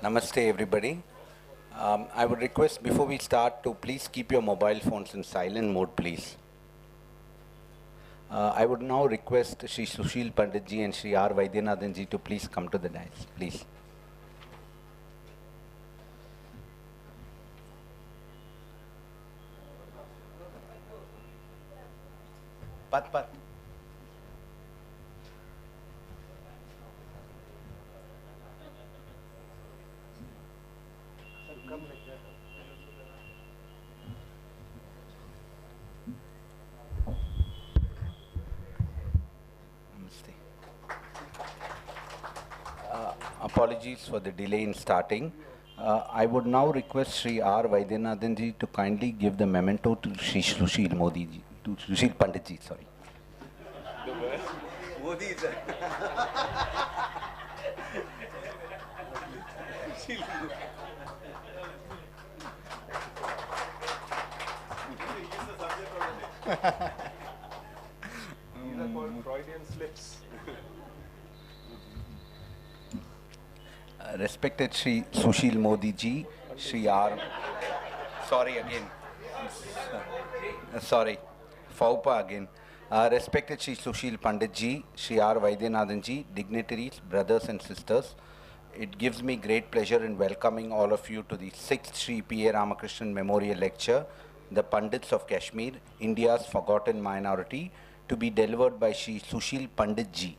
Namaste everybody. I would request before we start to please keep your mobile phones in silent mode, please. I would now request Shri Sushil Pandit ji and Shri R.Vaidyanathan ji to please come to the dais, please. Pat. Apologies for the delay in starting. I would now request Shri R.Vaidyanathan ji to kindly give the memento to Shri Sushil Modi ji, to Sushil Pandit ji, sorry. Modi is These are called Freudian slips. Respected Shri Sushil Modi ji, Shri R. Sorry again. Sorry. Faupa again. Respected Shri Sushil Pandit ji, Shri R.Vaidyanathan ji, dignitaries, brothers and sisters, it gives me great pleasure in welcoming all of you to the 6th Shri P.A.Ramakrishnan Memorial Lecture, The Pandits of Kashmir, India's Forgotten Minority, to be delivered by Shri Sushil Pandit ji,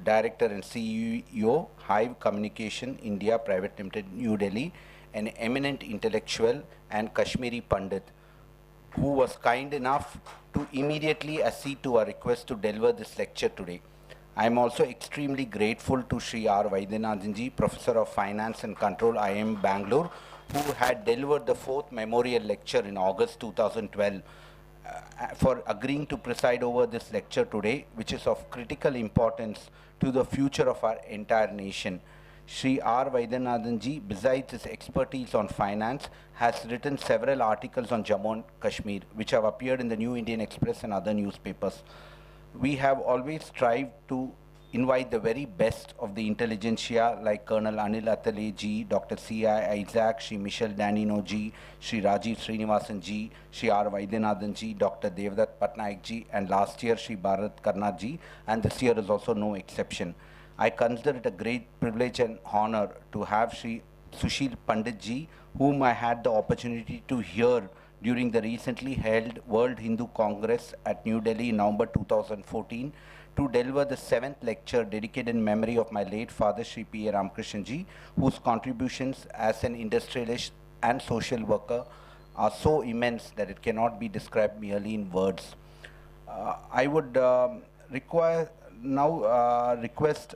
Director and CEO, Hive Communication India Private Limited, New Delhi, an eminent intellectual and Kashmiri Pandit, who was kind enough to immediately accede to our request to deliver this lecture today. I am also extremely grateful to Shri R.Vaidyanathan ji, Professor of Finance and Control, IIM Bengaluru, who had delivered the 4th memorial lecture in August 2012, for agreeing to preside over this lecture today, which is of critical importance to the future of our entire nation. Shri R.Vaidyanathan ji, besides his expertise on finance, has written several articles on Jammu and Kashmir, which have appeared in the New Indian Express and other newspapers. We have always strived to invite the very best of the intelligentsia like Colonel Anil Athale ji, Dr. C.I. Isaac, Shri Michel Danino ji, Shri Rajiv Srinivasan ji, Shri R.Vaidyanathan ji, Dr. Devdutt Patnaik ji, and last year Shri Bharat Karnat ji, and this year is also no exception. I consider it a great privilege and honor to have Shri Sushil Pandit ji, whom I had the opportunity to hear during the recently held World Hindu Congress at New Delhi in November 2014, to deliver the 7th lecture dedicated in memory of my late father, Shri P.A.Ramakrishnan ji, whose contributions as an industrialist and social worker are so immense that it cannot be described merely in words. I would request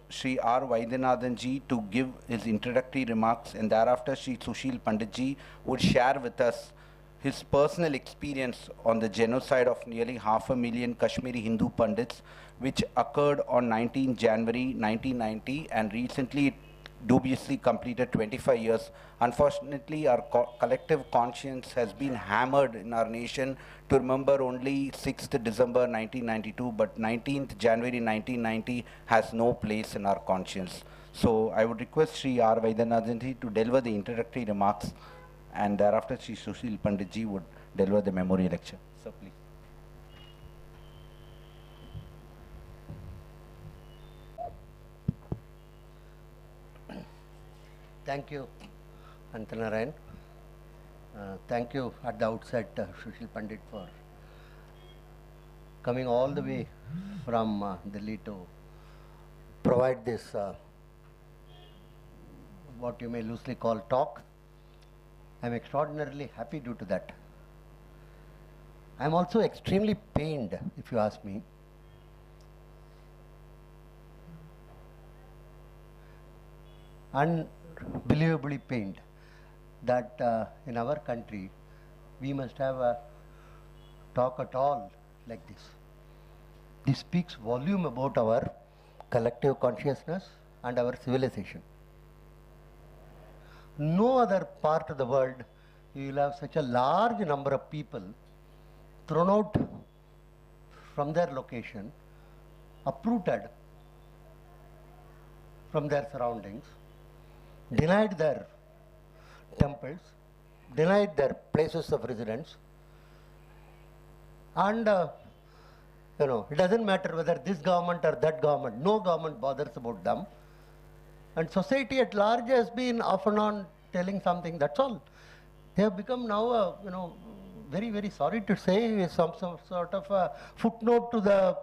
Shri R.Vaidyanathan ji to give his introductory remarks, and thereafter Shri Sushil Pandit ji would share with us his personal experience on the genocide of nearly 500,000 Kashmiri Hindu Pandits, which occurred on 19 January 1990, and recently dubiously completed 25 years. Unfortunately, our collective conscience has been hammered in our nation to remember only 6th December 1992, but 19th January 1990 has no place in our conscience. So I would request Shri R.Vaidyanathan to deliver the introductory remarks, and thereafter Shri Sushil Pandit ji would deliver the memorial lecture. So please. Thank you, Antanarayan. Thank you at the outset, Sushil Pandit, for coming all the way from Delhi to provide this, what you may loosely call talk. I am extraordinarily happy due to that. I am also extremely pained, if you ask me. Unbelievably pained that in our country we must have a talk at all like this. This speaks volume about our collective consciousness and our civilization. No other part of the world you will have such a large number of people thrown out from their location, uprooted from their surroundings, denied their temples, denied their places of residence, and it doesn't matter whether this government or that government, no government bothers about them, and society at large has been off and on telling something, that's all. They have become now, very, very sorry to say, some sort of a footnote to the,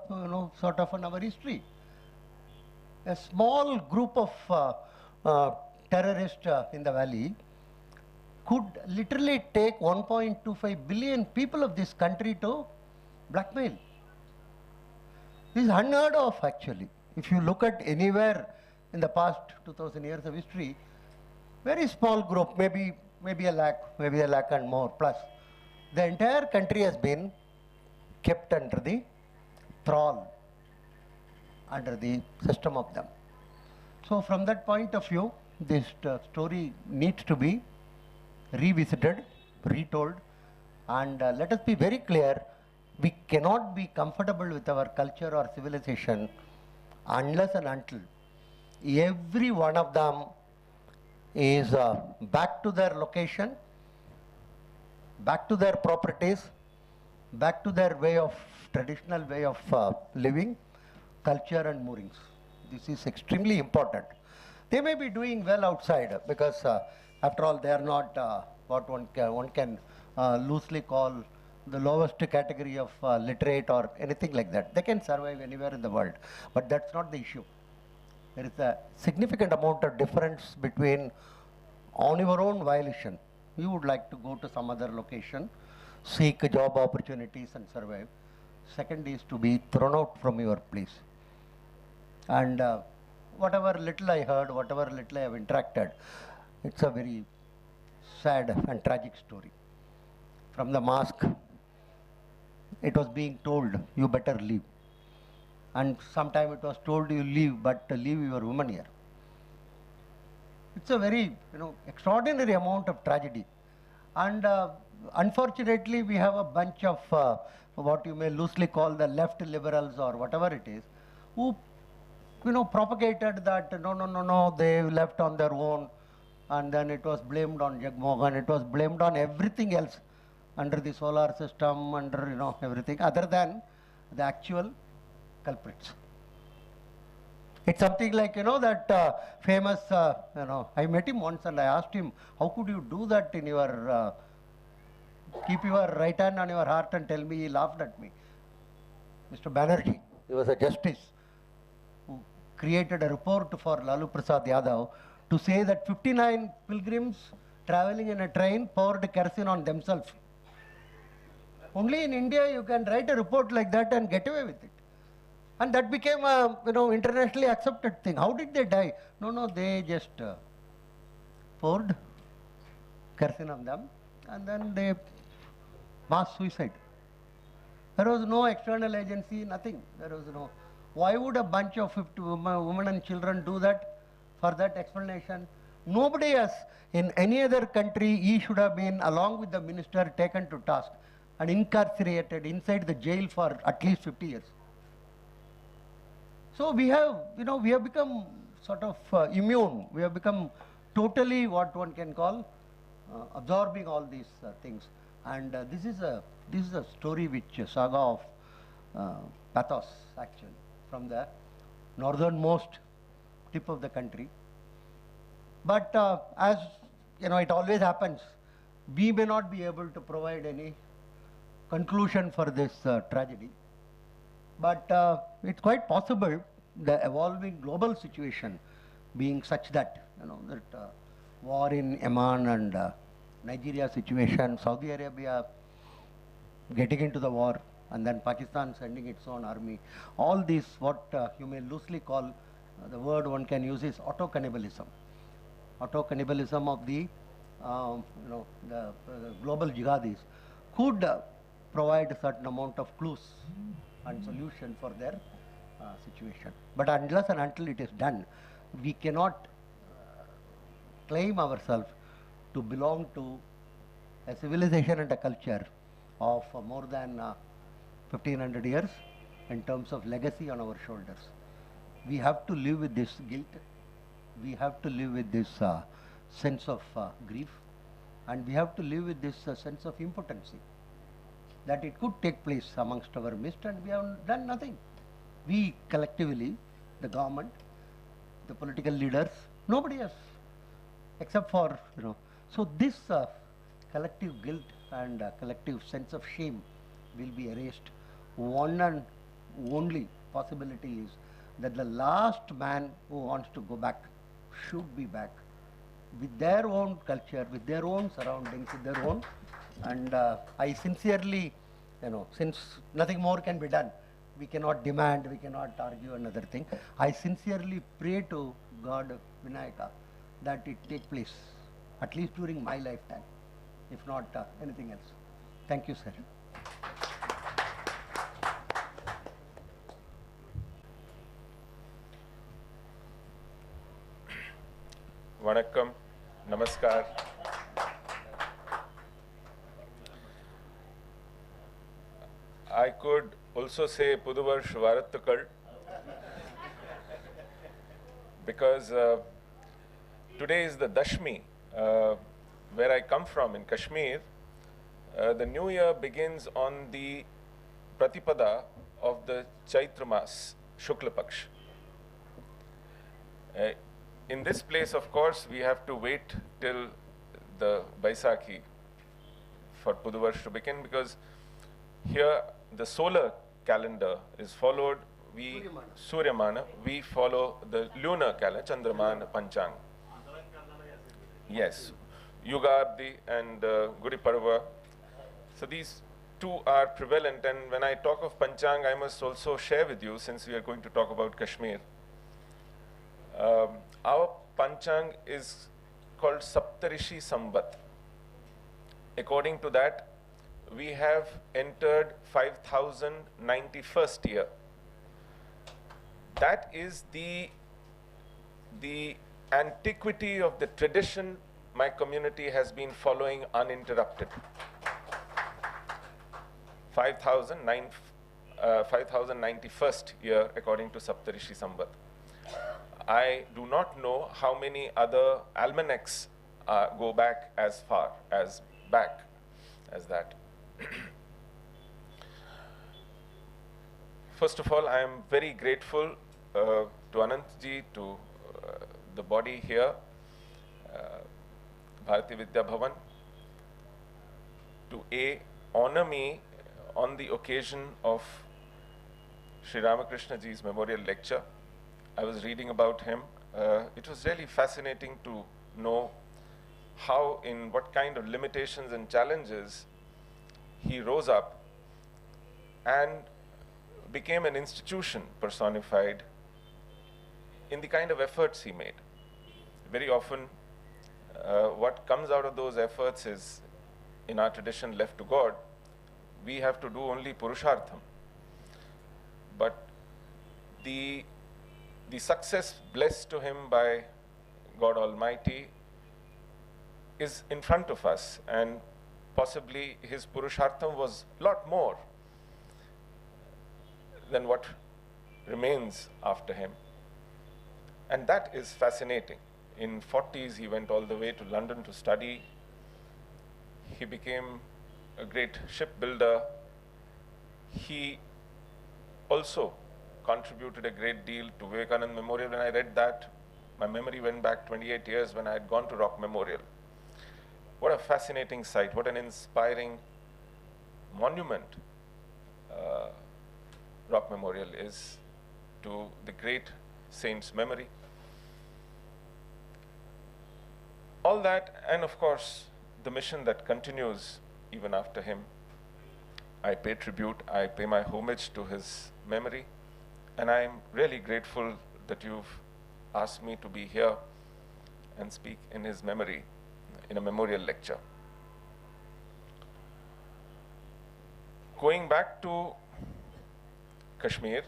sort of our history. A small group of terrorists in the valley could literally take 1.25 billion people of this country to blackmail. This is unheard of, actually. If you look at anywhere in the past 2000 years of history, very small group, maybe a lakh and more plus. The entire country has been kept under the thrall, under the system of them. So from that point of view, this story needs to be revisited, retold, and let us be very clear, we cannot be comfortable with our culture or civilization unless and until every one of them is back to their location, back to their properties, back to their traditional way of living, culture and moorings. This is extremely important. They may be doing well outside because after all they are not what one can loosely call the lowest category of literate or anything like that. They can survive anywhere in the world, but that's not the issue. There is a significant amount of difference between on your own violation. You would like to go to some other location, seek job opportunities and survive. Second is to be thrown out from your place. And whatever little I heard, whatever little I have interacted, it's a very sad and tragic story. From the mosque, it was being told, you better leave. And sometime it was told, you leave, but leave your woman here. It's a very, extraordinary amount of tragedy. And unfortunately, we have a bunch of what you may loosely call the left liberals or whatever it is, who propagated that, no, they left on their own, and then it was blamed on Jagmohan, it was blamed on everything else under the solar system, under, everything, other than the actual culprits. It's something like, that famous, I met him once and I asked him, how could you do that in your, keep your right hand on your heart and tell me? He laughed at me. Mr. Banerjee, he was a justice who created a report for Lalu Prasad Yadav to say that 59 pilgrims traveling in a train poured kerosene on themselves. Only in India you can write a report like that and get away with it. And that became a internationally accepted thing. How did they die? No, they just poured kerosene on them and then they mass suicide. There was no external agency, nothing. There was no. Why would a bunch of 50 women and children do that? for that explanation. Nobody has, in any other country, he should have been, along with the minister, taken to task and incarcerated inside the jail for at least 50 years. So we have, we have become sort of immune. We have become totally what one can call absorbing all these things. And this is a story which saga of pathos, actually, from the northernmost tip of the country. But as it always happens, we may not be able to provide any conclusion for this tragedy. But it's quite possible the evolving global situation being such that, that war in Yemen and Nigeria situation, Saudi Arabia getting into the war, and then Pakistan sending its own army. All these, what you may loosely call, the word one can use is auto-cannibalism. Auto-cannibalism of the, the global jihadis could provide a certain amount of clues and solution for their situation. But unless and until it is done, we cannot claim ourselves to belong to a civilization and a culture of more than 1500 years in terms of legacy on our shoulders. We have to live with this guilt. We have to live with this sense of grief, and we have to live with this sense of impotency, that it could take place amongst our midst, and we have done nothing. We collectively, the government, the political leaders, nobody else, except for, So this collective guilt and collective sense of shame will be erased. One and only possibility is that the last man who wants to go back should be back with their own culture, with their own surroundings, with their own. And I sincerely, since nothing more can be done, we cannot demand, we cannot argue another thing. I sincerely pray to God, Vinayaka, that it take place, at least during my lifetime, if not anything else. Thank you, sir. Vanakkam, Namaskar. I could also say Puduvarsh Varattukal because today is the Dashmi, where I come from in Kashmir. The new year begins on the Pratipada of the Chaitra Mas, Shukla Paksh. In this place, of course, we have to wait till the Baisakhi for Puduvarsh to begin, because here the solar calendar is followed. Suryamana, we follow the lunar calendar, Chandramana Panchang. Yes, Yugardi and Gudi Parva. So these two are prevalent, and when I talk of Panchang, I must also share with you, since we are going to talk about Kashmir. Our Panchang is called Saptarishi Samvat. According to that, we have entered 5091st year. That is the antiquity of the tradition my community has been following uninterrupted. 5091st year according to Saptarishi Samvat. I do not know how many other almanacs go back as far as that. First of all, I am very grateful to Anantji, to the body here, Bharatiya Vidya Bhavan, to honor me on the occasion of Shri Ramakrishna ji's memorial lecture. I was reading about him. It was really fascinating to know how, in what kind of limitations and challenges, he rose up and became an institution personified in the kind of efforts he made. Very often, what comes out of those efforts is, in our tradition, left to God. We have to do only Purushartham. But the success blessed to him by God Almighty is in front of us, and possibly his Purushartham was a lot more than what remains after him. And that is fascinating. In 40s, he went all the way to London to study. He became a great shipbuilder. He also contributed a great deal to Vivekananda Memorial. When I read that, my memory went back 28 years when I had gone to Rock Memorial. What a fascinating sight, what an inspiring monument Rock Memorial is to the great saint's memory. All that, and of course, the mission that continues even after him. I pay tribute, I pay my homage to his memory, and I am really grateful that you've asked me to be here and speak in his memory in a memorial lecture. Going back to Kashmir,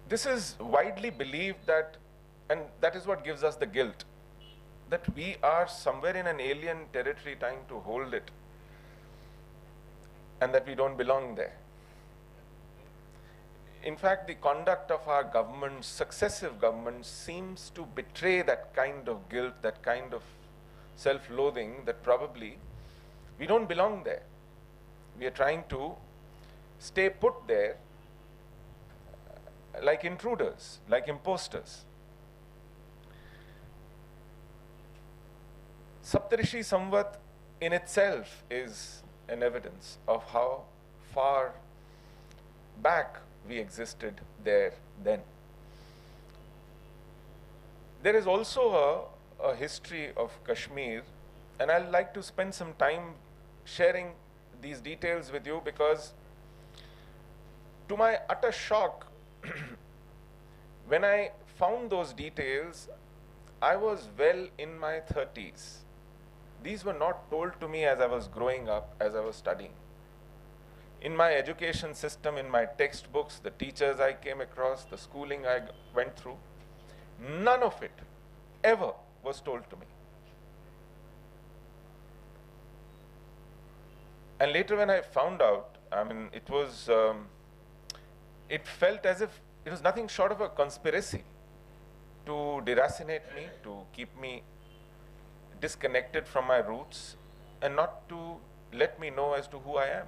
this is widely believed that, and that is what gives us the guilt, that we are somewhere in an alien territory trying to hold it, and that we don't belong there. In fact, the conduct of our governments, successive governments, seems to betray that kind of guilt, that kind of self-loathing, that probably we don't belong there. We are trying to stay put there like intruders, like imposters. Saptarishi Samvat in itself is an evidence of how far back we existed there then. There is also a history of Kashmir, and I'd like to spend some time sharing these details with you, because to my utter shock, when I found those details, I was well in my 30s. These were not told to me as I was growing up, as I was studying. In my education system, in my textbooks, the teachers I came across, the schooling I went through, none of it ever was told to me. And later when I found out, I mean, it was, it felt as if it was nothing short of a conspiracy to deracinate me, to keep me disconnected from my roots, and not to let me know as to who I am.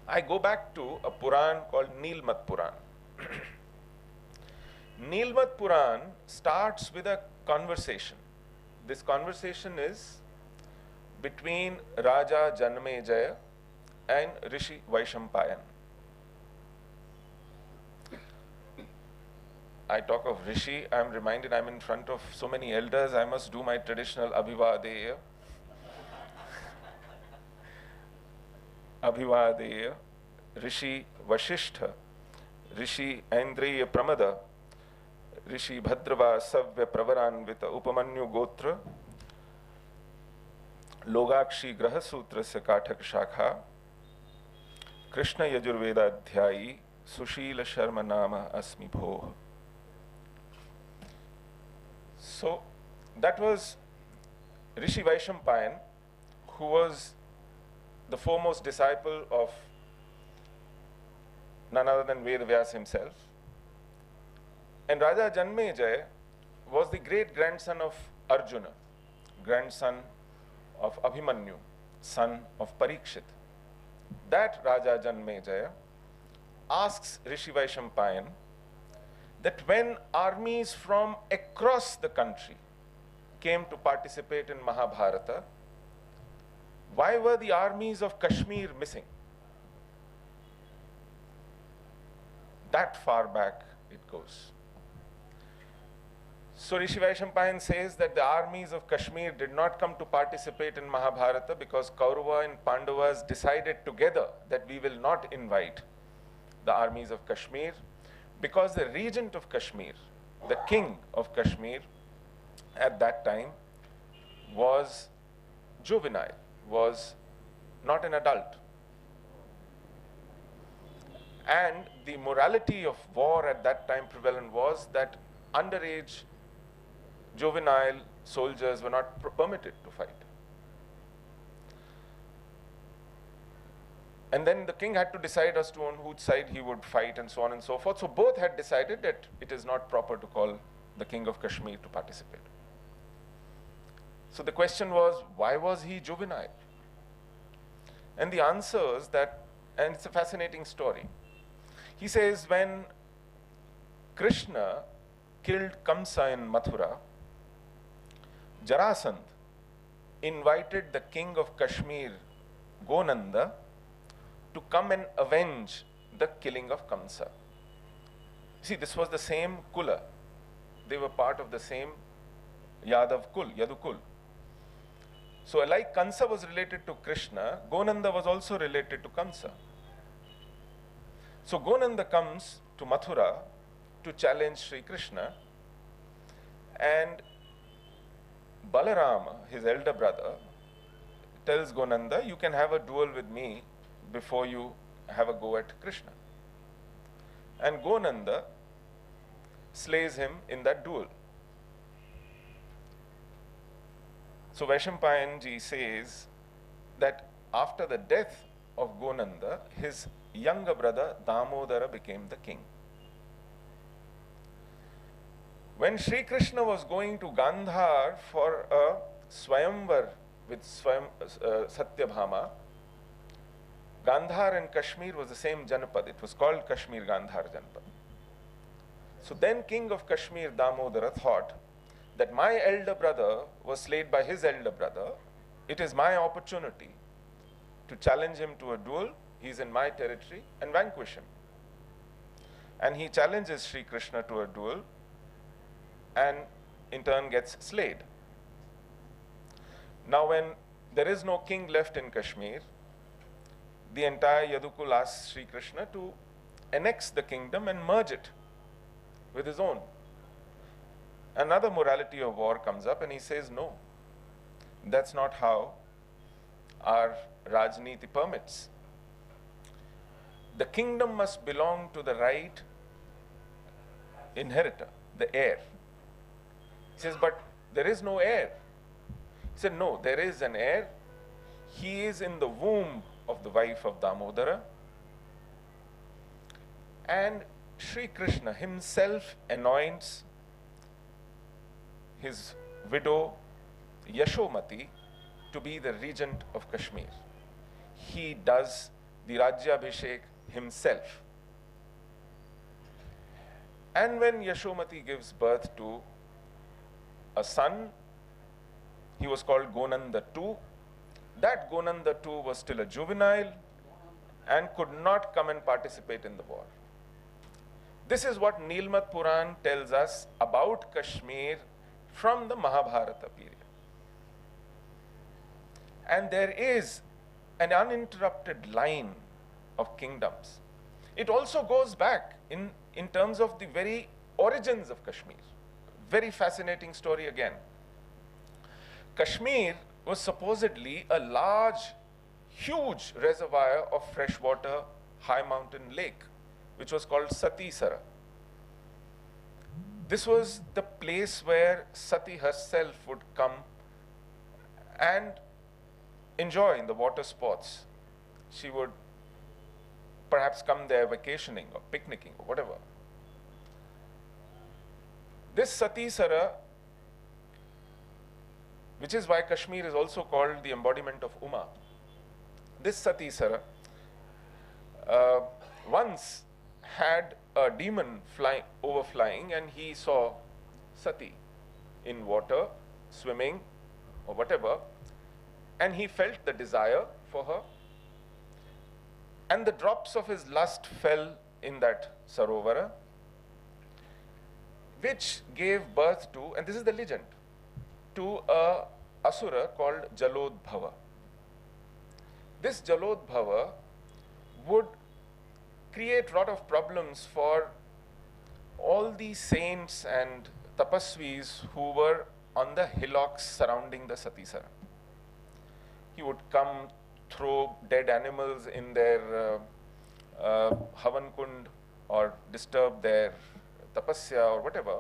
I go back to a Puran called Nilmat Puran. Nilmat Puran starts with a conversation. This conversation is between Raja Janmejaya and Rishi Vaishampayan. I talk of Rishi, I'm reminded I'm in front of so many elders, I must do my traditional Abhivadeya. Abhivadeya, Rishi Vashishtha, Rishi Aindriya Pramada, Rishi Bhadrava Savya Pravaranvita Upamanyu Gotra, Logakshi Graha Sutra Kathak Shakha, Krishna Yajurveda Adhyayi, Sushil Sharma Nama Asmi Bhoh. So that was Rishi Vaishampayan, who was the foremost disciple of none other than Vedavyas himself. And Raja Janmejaya was the great-grandson of Arjuna, grandson of Abhimanyu, son of Parikshit. That Raja Janmejaya asks Rishi Vaishampayan that when armies from across the country came to participate in Mahabharata, why were the armies of Kashmir missing? That far back it goes. So Rishi Vaishampayan says that the armies of Kashmir did not come to participate in Mahabharata because Kaurava and Pandavas decided together that we will not invite the armies of Kashmir, because the regent of Kashmir, the king of Kashmir at that time, was juvenile, was not an adult. And the morality of war at that time prevalent was that underage, juvenile soldiers were not permitted to fight. And then the king had to decide as to on whose side he would fight and so on and so forth. So both had decided that it is not proper to call the king of Kashmir to participate. So the question was, why was he juvenile? And the answer is that, and it's a fascinating story. He says when Krishna killed Kamsa in Mathura, Jarasandh invited the king of Kashmir, Gonanda, to come and avenge the killing of Kamsa. See, this was the same Kula. They were part of the same Yadav Kul, Yadu Kul. So like Kansa was related to Krishna, Gonanda was also related to Kamsa. So Gonanda comes to Mathura to challenge Sri Krishna, and Balarama, his elder brother, tells Gonanda, you can have a duel with me before you have a go at Krishna. And Gonanda slays him in that duel. So Vaishampayanji says that after the death of Gonanda, his younger brother Damodara became the king. When Sri Krishna was going to Gandhar for a Swayamvar with Satyabhama, Gandhar and Kashmir was the same Janapad. It was called Kashmir Gandhar Janapad. So then King of Kashmir Damodara thought that my elder brother was slayed by his elder brother. It is my opportunity to challenge him to a duel. He's in my territory, and vanquish him. And he challenges Sri Krishna to a duel and in turn gets slayed. Now when there is no king left in Kashmir, the entire Yadukul asks Sri Krishna to annex the kingdom and merge it with his own. Another morality of war comes up and he says, no, that's not how our Rajniti permits. The kingdom must belong to the right inheritor, the heir. He says, but there is no heir. He said, no, there is an heir. He is in the womb of the wife of Damodara. And Sri Krishna himself anoints his widow Yashomati to be the regent of Kashmir. He does the Rajyabhishek himself. And when Yashomati gives birth to a son, he was called Gonanda II. That Gonanda II was still a juvenile and could not come and participate in the war. This is what Nilmat Puran tells us about Kashmir from the Mahabharata period. And there is an uninterrupted line of kingdoms. It also goes back in terms of the very origins of Kashmir. Very fascinating story again. Kashmir was supposedly a large, huge reservoir of freshwater high mountain lake, which was called Satisara. This was the place where Sati herself would come and enjoy in the water sports. She would perhaps come there vacationing or picnicking or whatever. This Satisara, which is why Kashmir is also called the embodiment of Uma. This Satisara once had a demon overflying, and he saw Sati in water, swimming or whatever, and he felt the desire for her, and the drops of his lust fell in that Sarovara, which gave birth to, and this is the legend, to a asura called Jalodbhava. This Jalodbhava would create a lot of problems for all the saints and tapasvis who were on the hillocks surrounding the Satisara. He would come, throw dead animals in their Havan Kund or disturb their tapasya or whatever,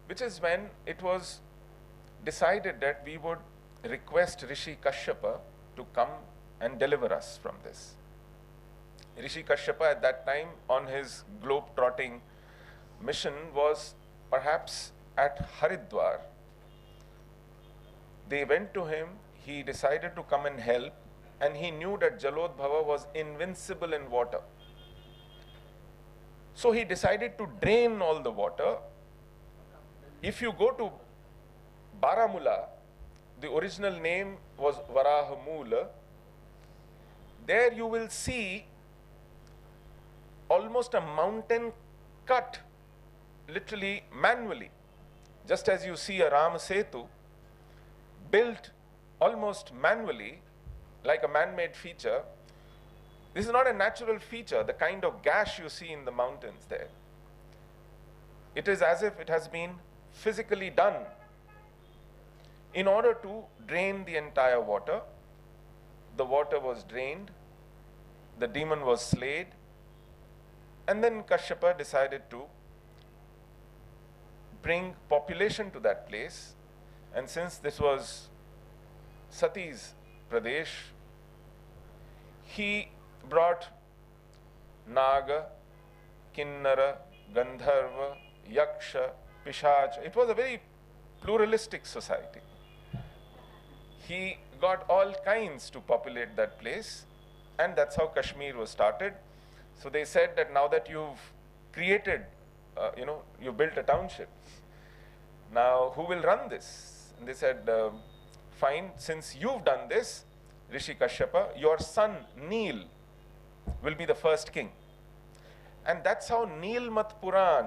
which is when it was decided that we would request Rishi Kashyapa to come and deliver us from this. Rishi Kashyapa at that time on his globe-trotting mission was perhaps at Haridwar. They went to him, he decided to come and help, and he knew that Jalodbhava was invincible in water. So he decided to drain all the water. If you go to Baramulla, the original name was Varahamula, there you will see almost a mountain cut, literally manually, just as you see a Ram Setu built almost manually, like a man-made feature. This is not a natural feature, the kind of gash you see in the mountains there. It is as if it has been physically done in order to drain the entire water. The water was drained, the demon was slayed, and then Kashyapa decided to bring population to that place. And since this was Sati's Pradesh, he brought Naga, Kinnara, Gandharva, Yaksha, Pishach. It was a very pluralistic society. He got all kinds to populate that place, and that's how Kashmir was started. So they said that now that you've created, you built a township, now who will run this? And they said, fine, since you've done this, Rishi Kashyapa, your son Neel will be the first king. And that's how Neelmat Puran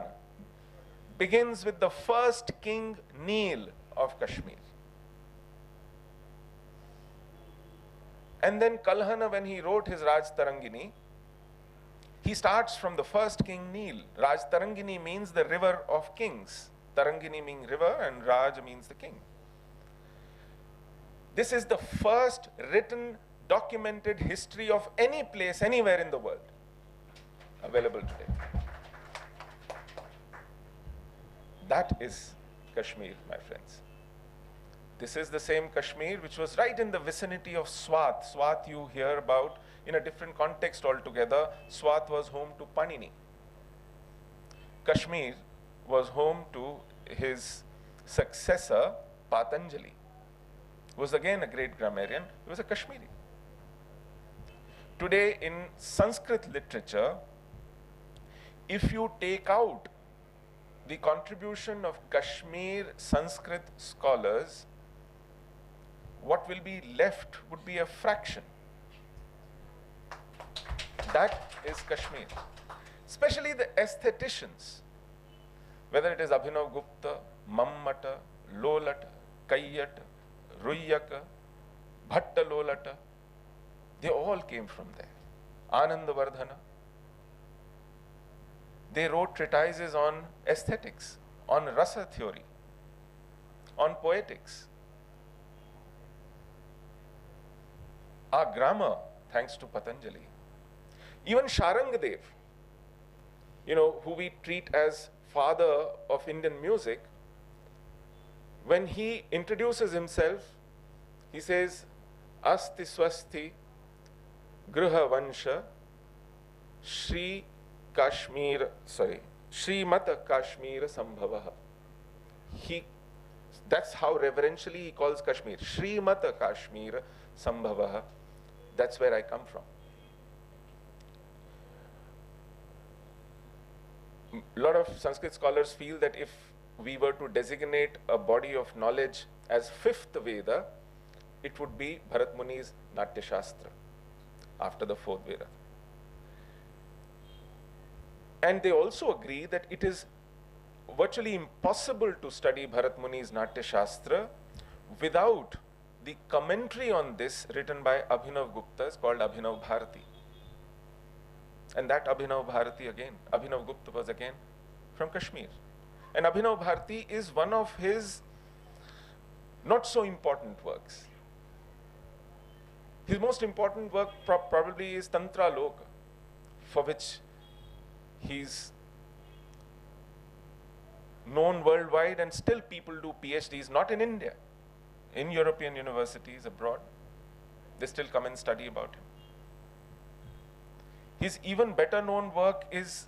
begins with the first king Neel of Kashmir. And then Kalhana, when he wrote his Raj Tarangini, he starts from the first king Neel. Raj Tarangini means the river of kings. Tarangini means river and Raj means the king. This is the first written, documented history of any place, anywhere in the world, available today. That is Kashmir, my friends. This is the same Kashmir which was right in the vicinity of Swat. Swat you hear about in a different context altogether. Swat was home to Panini. Kashmir was home to his successor, Patanjali, who was again a great grammarian. He was a Kashmiri. Today in Sanskrit literature, if you take out the contribution of Kashmir Sanskrit scholars, what will be left would be a fraction. That is Kashmir. Especially the aestheticians, whether it is Abhinav Gupta, Mammata, Lolata, Kayyata, Ruyyaka, Bhatta Lolata, they all came from there. Anandavardhana. They wrote treatises on aesthetics, on rasa theory, on poetics. Our grammar, thanks to Patanjali. Even Sharangadev, who we treat as father of Indian music, when he introduces himself, he says, Asti Swasti Gruha Vansha Shri Mata Kashmir Sambhavaha. That's how reverentially he calls Kashmir. Shri Mata Kashmir Sambhavaha. That's where I come from. A lot of Sanskrit scholars feel that if we were to designate a body of knowledge as fifth Veda, it would be Bharat Muni's Natya Shastra after the fourth Veda. And they also agree that it is virtually impossible to study Bharat Muni's Natya Shastra without the commentary on this written by Abhinav Gupta is called Abhinav Bharati. And that Abhinav Bharati again, Abhinav Gupta was again from Kashmir. And Abhinav Bharati is one of his not so important works. His most important work probably is Tantra Loka, for which he's known worldwide, and still people do PhDs, not in India, in European universities abroad. They still come and study about him. His even better known work is